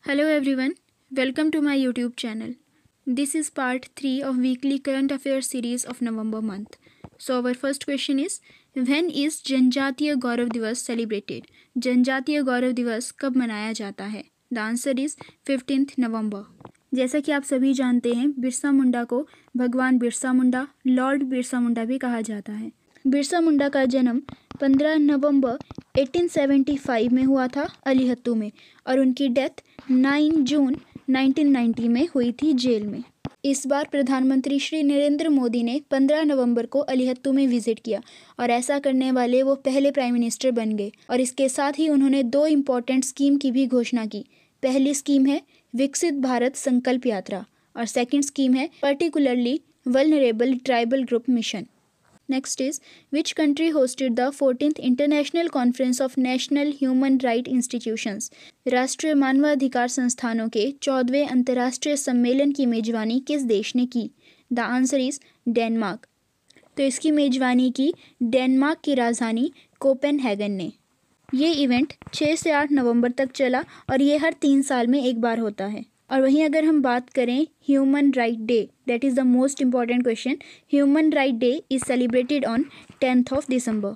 Hello everyone, welcome to my YouTube channel. This is part 3 of weekly current affairs series of November month. So our first question is, when is जनजातीय गौरव दिवस celebrated? जनजातीय गौरव दिवस कब मनाया जाता है? The answer is 15th November. जैसा कि आप सभी जानते हैं, बिरसा मुंडा को भगवान बिरसा मुंडा, लॉर्ड बिरसा मुंडा भी कहा जाता है। बिरसा मुंडा का जन्म 15 नवंबर 1875 में हुआ था अलीहत्तू में और उनकी डेथ 9 जून 1990 में हुई थी जेल में। इस बार प्रधानमंत्री श्री नरेंद्र मोदी ने 15 नवंबर को अलीहत्तू में विजिट किया और ऐसा करने वाले वो पहले प्राइम मिनिस्टर बन गए और इसके साथ ही उन्होंने 2 इम्पॉर्टेंट स्कीम की भी घोषणा की। पहली स्कीम है विकसित भारत संकल्प यात्रा और सेकंड स्कीम है particularly vulnerable tribal group mission. Next is, which country hosted the 14th International Conference of National Human Rights Institutions? राष्ट्रीय मानवाधिकार संस्थानों के 14वें अंतर्राष्ट्रीय सम्मेलन की मेजबानी किस देश ने की? The answer is Denmark. तो इसकी मेजबानी की डेनमार्क की राजधानी कोपेनहेगन ने। ये इवेंट 6 से 8 नवंबर तक चला और ये हर 3 साल में एक बार होता है। और वहीं अगर हम बात करें human right day, that is the most important question. Human right day is celebrated on 10th of December।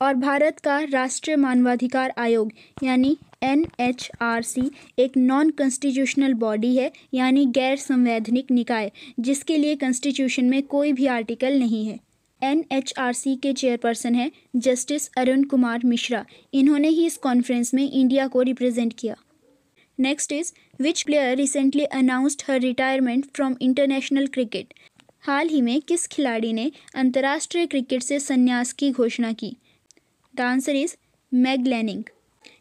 और भारत का राष्ट्रीय मानवाधिकार आयोग यानी NHRC एक नॉन कॉन्स्टिट्यूशनल बॉडी है, यानी गैर संवैधानिक निकाय, जिसके लिए कॉन्स्टिट्यूशन में कोई भी आर्टिकल नहीं है। NHRC के चेयरपर्सन हैं जस्टिस अरुण कुमार मिश्रा। इन्होंने ही इस कॉन्फ्रेंस में इंडिया को रिप्रेजेंट किया। Next is, which player recently announced her retirement from international cricket? हाल ही में किस खिलाड़ी ने अंतर्राष्ट्रीय क्रिकेट से संन्यास की घोषणा की? The answer is mag Lanning.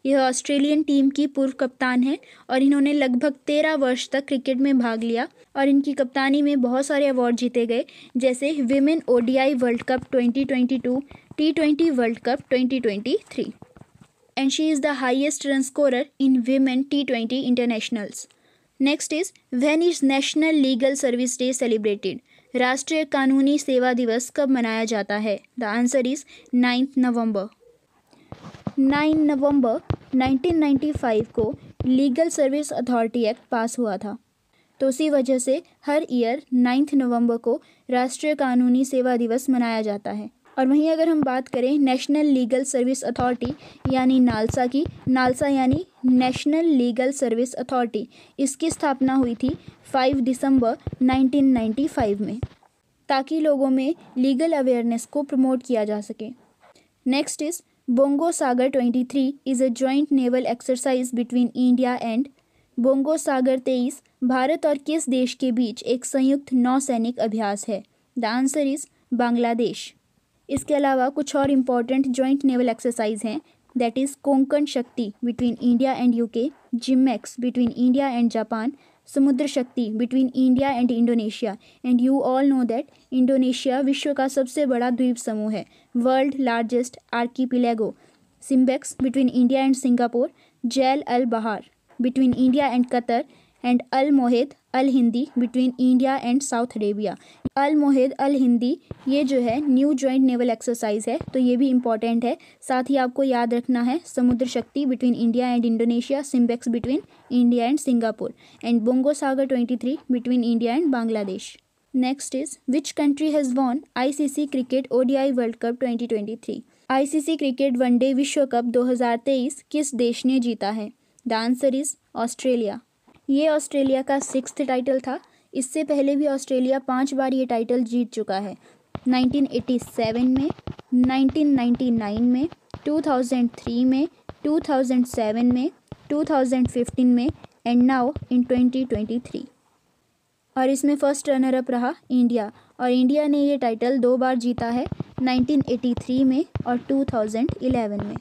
यह ऑस्ट्रेलियन टीम की पूर्व कप्तान है और इन्होंने लगभग 13 वर्ष तक क्रिकेट में भाग लिया और इनकी कप्तानी में बहुत सारे अवार्ड जीते गए, जैसे women ODI world cup 2022, T20 world cup 2023, and she is the highest run scorer in women T20 internationals. Next is, when is National Legal Service Day celebrated? राष्ट्रीय कानूनी सेवा दिवस कब मनाया जाता है? द आंसर इज 9 नवंबर। 9 नवंबर 1995 को लीगल सर्विस अथॉरिटी एक्ट पास हुआ था, तो उसी वजह से हर ईयर 9 नवंबर को राष्ट्रीय कानूनी सेवा दिवस मनाया जाता है। और वहीं अगर हम बात करें नेशनल लीगल सर्विस अथॉरिटी यानी नालसा की, नालसा यानी नेशनल लीगल सर्विस अथॉरिटी, इसकी स्थापना हुई थी 5 दिसंबर 1995 में, ताकि लोगों में लीगल अवेयरनेस को प्रमोट किया जा सके। Next is, Bongo Sagar 23 is a joint naval exercise between India and. Bongo Sagar 23 भारत और किस देश के बीच एक संयुक्त नौसैनिक अभ्यास है? The answer is Bangladesh. इसके अलावा कुछ और इम्पॉर्टेंट जॉइंट नेवल एक्सरसाइज हैं, that is Konkan Shakti between India and UK, JIMEX between India and Japan, Samudra Shakti between India and Indonesia. And you all know that Indonesia विश्व का सबसे बड़ा द्वीप समूह है, world largest archipelago. SIMBEX between India and Singapore, Zair Al Bahr between India and Qatar and Al Mohed Al Hindi between India and South Arabia. Al Mohed Al Hindi ये जो है न्यू जॉइंट नेवल एक्सरसाइज है, तो ये भी important है। साथ ही आपको याद रखना है समुद्र Shakti between India and Indonesia, SIMBEX between India and Singapore, and Bongo Sagar 23 between India and Bangladesh. Next is, which country has won ICC cricket ODI world cup 2023? ICC cricket one day विश्व कप 2023 किस देश ने जीता है? The answer is Australia. ये Australia का 6th title था। इससे पहले भी ऑस्ट्रेलिया 5 बार ये टाइटल जीत चुका है, 1987 में, 1999 में, 2003 में, 2007 में, 2015 में एंड नाउ इन 2023। और इसमें फर्स्ट रनर अप रहा इंडिया, और इंडिया ने ये टाइटल 2 बार जीता है, 1983 में और 2011 में।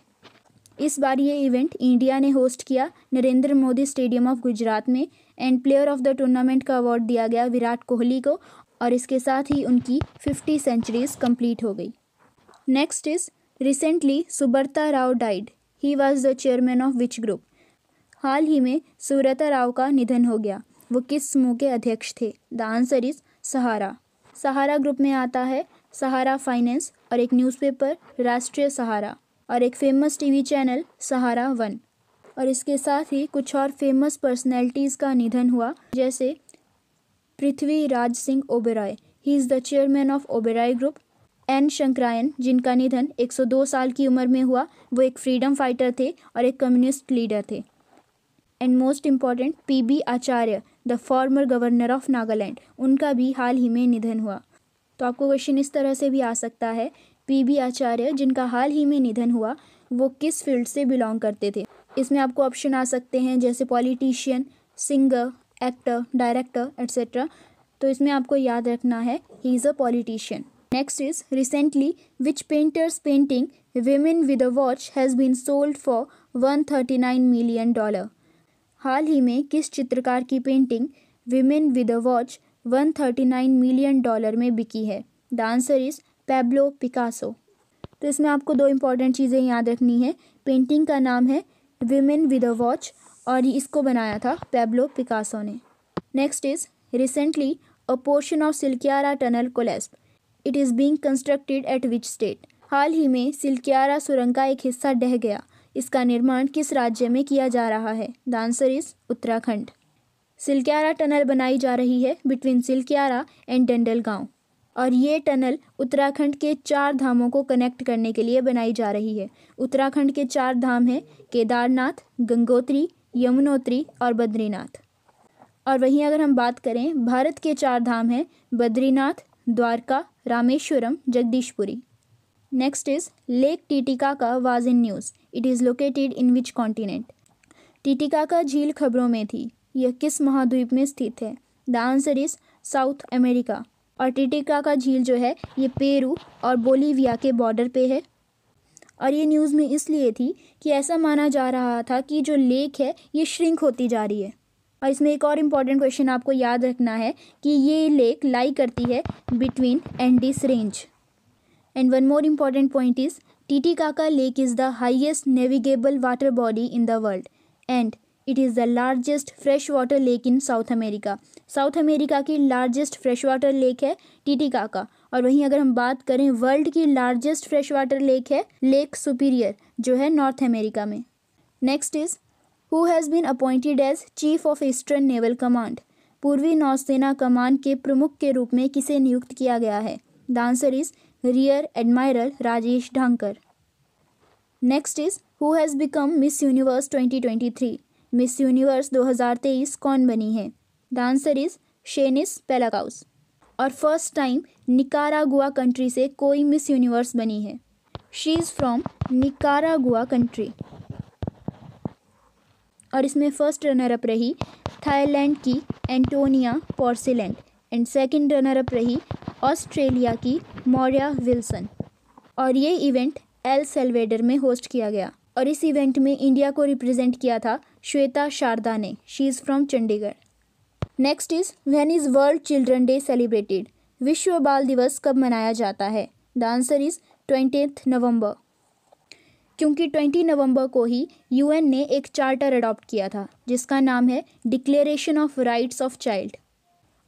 इस बार ये इवेंट इंडिया ने होस्ट किया नरेंद्र मोदी स्टेडियम ऑफ गुजरात में, and player of the tournament का अवार्ड दिया गया विराट कोहली को, और इसके साथ ही उनकी 50 सेंचुरीज कंप्लीट हो गई। Next is, recently Subrata Roy died, he was the chairman of which group? हाल ही में सुब्रता राव का निधन हो गया, वो किस समूह के अध्यक्ष थे? The answer is Sahara. Sahara group में आता है सहारा फाइनेंस और एक न्यूज़पेपर राष्ट्रीय सहारा और एक फेमस TV चैनल सहारा 1। और इसके साथ ही कुछ और फेमस पर्सनैलिटीज़ का निधन हुआ, जैसे Prithviraj Singh Oberoi, he is the chairman of Oberoi group. N Sankaraiah, जिनका निधन 102 साल की उम्र में हुआ, वो एक फ्रीडम फाइटर थे और एक कम्युनिस्ट लीडर थे। And most important, PB Acharya, the former governor of Nagaland, उनका भी हाल ही में निधन हुआ। तो आपको क्वेश्चन इस तरह से भी आ सकता है, पीबी आचार्य जिनका हाल ही में निधन हुआ, वो किस फील्ड से बिलोंग करते थे। इसमें आपको ऑप्शन आ सकते हैं जैसे politician, singer, actor, director etcetera. तो इसमें आपको याद रखना है he is a politician. Next is recently which painter's painting women with a watch has been sold for $139 million. हाल ही में किस चित्रकार की painting women with a watch $139 million में बिकी है। The answer is Pablo Picasso. तो इसमें आपको दो इंपॉर्टेंट चीज़ें याद रखनी है। पेंटिंग का नाम है विमेन विद अ वॉच और इसको बनाया था पैब्लो पिकासो ने। Next is recently a portion of Silkyara tunnel collapsed, it is being constructed at which state. हाल ही में सिल्कियारा सुरंग का एक हिस्सा ढह गया, इसका निर्माण किस राज्य में किया जा रहा है। The answer is Uttarakhand. Silkyara tunnel बनाई जा रही है बिटवीन सिल्कियारा एंड डंडल गांव और ये टनल उत्तराखंड के 4 धामों को कनेक्ट करने के लिए बनाई जा रही है। उत्तराखंड के 4 धाम हैं केदारनाथ, गंगोत्री, यमुनोत्री और बद्रीनाथ। और वहीं अगर हम बात करें भारत के 4 धाम हैं Badrinath, Dwarka, Rameswaram, Jagdishpuri. Next is lake Titicaca was in news, it is located in which continent. Titicaca झील खबरों में थी, यह किस महाद्वीप में स्थित है। The answer is south America. और टिटिकाका झील जो है ये पेरू और बोलीविया के बॉर्डर पे है। और ये न्यूज़ में इसलिए थी कि ऐसा माना जा रहा था कि जो लेक है ये श्रिंक होती जा रही है। और इसमें एक और इम्पॉर्टेंट क्वेश्चन आपको याद रखना है कि ये लेक लाई करती है between Andes range. And one more important point is Titicaca lake is the highest navigable water body in the world and it is the largest fresh water lake in South America. South America की largest fresh water lake है Titicaca. और वहीं अगर हम बात करें world की largest fresh water lake है लेक सुपीरियर जो है नॉर्थ अमेरिका में। Next is who has been appointed as chief of Eastern Naval Command. पूर्वी नौसेना कमान के प्रमुख के रूप में किसे नियुक्त किया गया है। The answer is rear admiral Rajesh Dhankhar. Next is who has become Miss Universe 2023। Miss Universe 2023 कौन बनी है। The answer is Sheynnis Palacios. और फर्स्ट टाइम निकारागुआ कंट्री से कोई मिस यूनिवर्स बनी है। She is from Nicaragua country. और इसमें फर्स्ट रनर अप रही थाईलैंड की Antonia Porsild and second runner up रही ऑस्ट्रेलिया की मोरिया विल्सन। और ये इवेंट एल सेल्वेडर में होस्ट किया गया और इस इवेंट में इंडिया को रिप्रेजेंट किया था श्वेता शारदा ने। She is from Chandigarh. Next is when is world children day celebrated. विश्व बाल दिवस कब मनाया जाता है। द आंसर इज 20 नवंबर। क्योंकि 20 नवंबर को ही यूएन ने एक चार्टर अडॉप्ट किया था जिसका नाम है declaration of rights of child.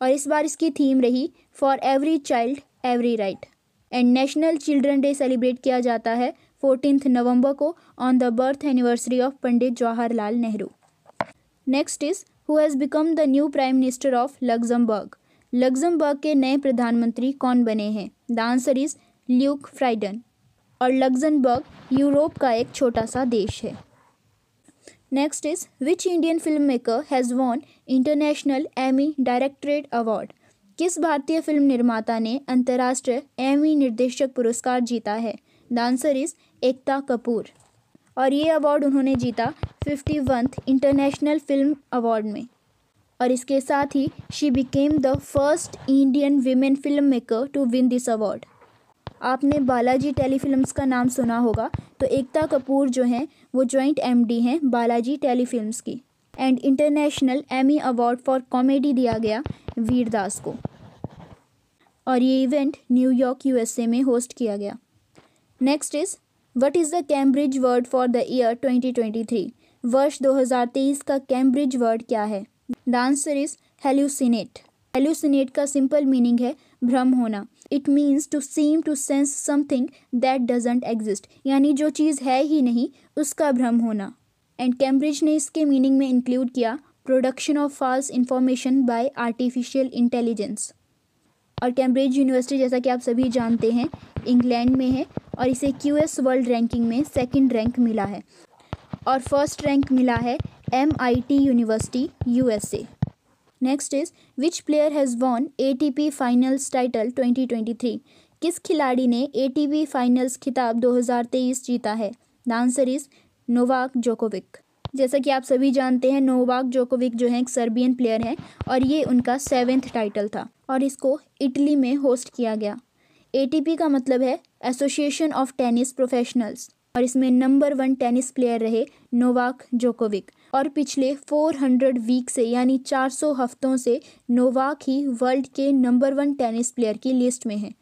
और इस बार इसकी थीम रही for every child every right. And national children day celebrate किया जाता है 14 नवंबर को on the birth anniversary of Pandit Jawaharlal Nehru. Next is who has become the new prime minister of Luxembourg. Luxembourg के नए प्रधानमंत्री कौन बने हैं। The answer is Luc Frieden. और लग्जमबर्ग यूरोप का एक छोटा सा देश है। Next is which Indian film maker has won international Amy directorate award. किस भारतीय फिल्म निर्माता ने अंतर्राष्ट्रीय एमी निर्देशक पुरस्कार जीता है। The answer is Ekta Kapoor. और ये अवार्ड उन्होंने जीता 51th इंटरनेशनल फिल्म अवार्ड में। और इसके साथ ही she became the first Indian women film maker to win this award. आपने बालाजी टेलीफिल्म्स का नाम सुना होगा, तो एकता कपूर जो हैं वो जॉइंट एमडी हैं बालाजी टेलीफिल्म्स की। And international Emmy award for comedy दिया गया वीरदास को। और ये इवेंट न्यूयॉर्क यूएसए में होस्ट किया गया। Next is what is the Cambridge word for the year 2023। वर्ष 2023 का कैम्ब्रिज वर्ड क्या है। The answer is hallucinate. Hallucinate का सिंपल मीनिंग है भ्रम होना। It means to seem to sense something that doesn't exist, यानी जो चीज़ है ही नहीं उसका भ्रम होना। एंड कैम्ब्रिज ने इसके मीनिंग में इंक्लूड किया production of false information by artificial intelligence. और कैम्ब्रिज यूनिवर्सिटी जैसा कि आप सभी जानते हैं इंग्लैंड में है और इसे QS वर्ल्ड रैंकिंग में 2nd रैंक मिला है और 1st रैंक मिला है MIT university USA। Next is which player has won ATP finals title 2023। किस खिलाड़ी ने ATP फाइनल्स खिताब 2023 जीता है? The answer is Novak Djokovic. जैसा कि आप सभी जानते हैं नोवाक जोकोविक जो है एक सर्बियन प्लेयर हैं और ये उनका 7th टाइटल था और इसको इटली में होस्ट किया गया। ATP का मतलब है एसोसिएशन ऑफ टेनिस प्रोफेशनल्स और इसमें नंबर 1 टेनिस प्लेयर रहे नोवाक जोकोविक और पिछले 400 वीक से यानी 400 हफ्तों से नोवाक ही वर्ल्ड के नंबर 1 टेनिस प्लेयर की लिस्ट में है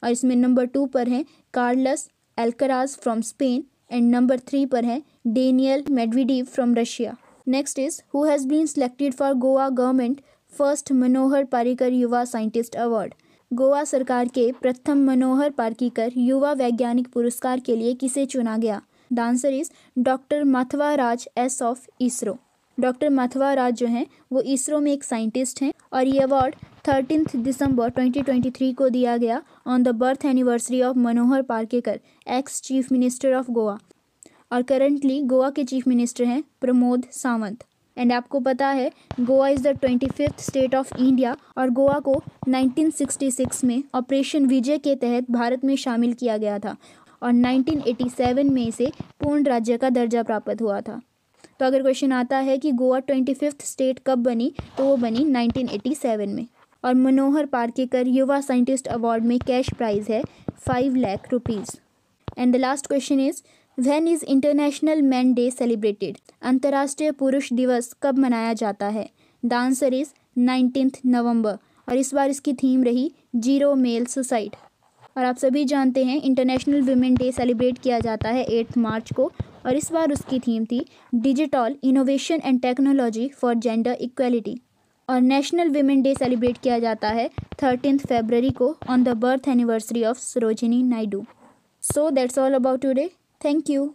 और इसमें नंबर 2 पर हैं Carlos Alcaraz from Spain and number 3 पर हैं Daniil Medvedev from Russia. Next is who has been selected for Goa government first Manohar Parrikar Yuva scientist award. Goa सरकार के प्रथम मनोहर पारिकर युवा वैज्ञानिक पुरस्कार के लिए किसे चुना गया? द आंसर इज डॉक्टर माथवा राज एस ऑफ इसरो। डॉक्टर माथवा राज जो हैं वो इसरो में एक साइंटिस्ट हैं और ये अवार्ड 13 दिसंबर 2023 को दिया गया on the birth anniversary of Manohar Parrikar ex chief minister of Goa और करंटली गोवा के चीफ मिनिस्टर हैं प्रमोद सावंत। एंड आपको पता है Goa is the 25th state of India और गोवा को 1966 में ऑपरेशन विजय के तहत भारत में शामिल किया गया था और 1987 में इसे पूर्ण राज्य का दर्जा प्राप्त हुआ था। तो अगर क्वेश्चन आता है कि गोवा 25th स्टेट कब बनी तो वो बनी 1987 में। और मनोहर पारिकर युवा साइंटिस्ट अवार्ड में कैश प्राइज है 5 lakh rupees. And the last question is when is international man day celebrated. अंतर्राष्ट्रीय पुरुष दिवस कब मनाया जाता है? द आंसर इज 19 नवंबर और इस बार इसकी थीम रही जीरो मेल सुसाइड। और आप सभी जानते हैं इंटरनेशनल वुमेन डे सेलिब्रेट किया जाता है 8 मार्च को और इस बार उसकी थीम थी digital innovation and technology for gender equality. और नेशनल वुमेन डे सेलिब्रेट किया जाता है 13 फरवरी को on the birth anniversary of Sarojini Naidu. So that's all about today. Thank you.